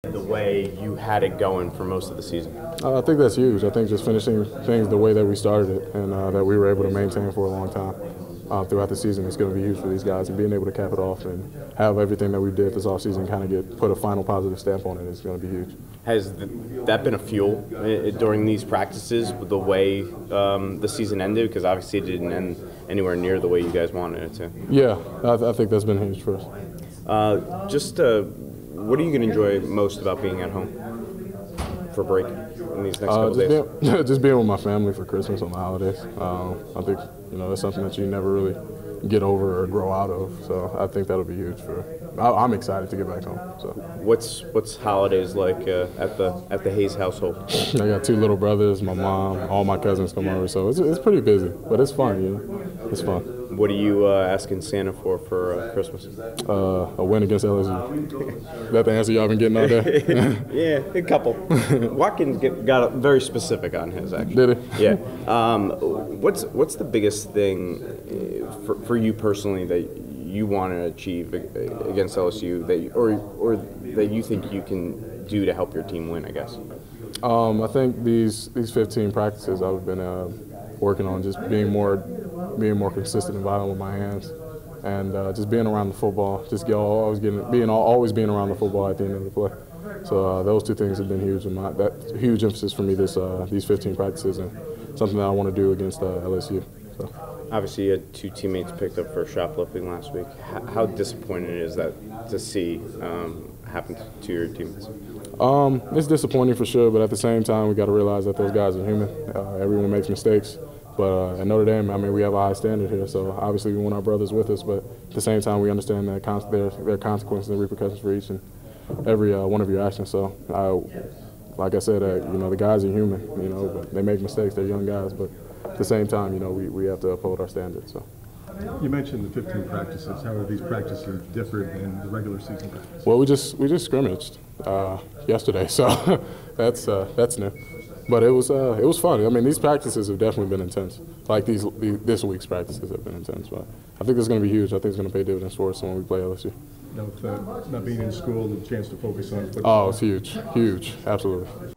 The way you had it going for most of the season? I think that's huge. I think just finishing things the way that we started it and that we were able to maintain for a long time throughout the season is going to be huge for these guys. And being able to cap it off and have everything that we did this offseason kind of put a final positive stamp on it is going to be huge. Has that been a fuel during these practices, the way the season ended? Because obviously it didn't end anywhere near the way you guys wanted it to. Yeah, I think that's been huge for us. What are you going to enjoy most about being at home for break in these next couple days? Just being with my family for Christmas on the holidays. I think that's something that you never really get over or grow out of. So I think that'll be huge I'm excited to get back home. So what's holidays like at the Hayes household? I got 2 little brothers, my mom, all my cousins come over, so it's pretty busy, but it's fun. It's fun. What are you asking Santa for Christmas? A win against LSU. That the answer y'all been getting all day? Yeah, a couple. Watkins got very specific on his, actually. Did he? Yeah. What's the biggest thing for you personally that you want to achieve against LSU or that you think you can do to help your team win, I guess? I think these 15 practices I've been working on just being more consistent and violent with my hands, and just being around the football, always being around the football at the end of the play. So those 2 things have been huge, and that huge emphasis for me these 15 practices, and something that I want to do against LSU. So. Obviously, you had 2 teammates picked up for shoplifting last week. How disappointing is that to see happen to your teammates? It's disappointing for sure, but at the same time, we got to realize that those guys are human. Everyone makes mistakes. But at Notre Dame, we have a high standard here, so obviously we want our brothers with us, but at the same time we understand that there are consequences and repercussions for each and every one of your actions. So, like I said, the guys are human, but they make mistakes. They're young guys, but at the same time, we have to uphold our standards. So. You mentioned the 15 practices. How are these practices different than the regular season practices? Well, we just scrimmaged yesterday, so that's new. But it was fun. These practices have definitely been intense. Like this week's practices have been intense. But I think it's going to be huge. I think it's going to pay dividends for us when we play LSU. Now, with not being in school, the chance to focus on football. Oh, it's huge, absolutely.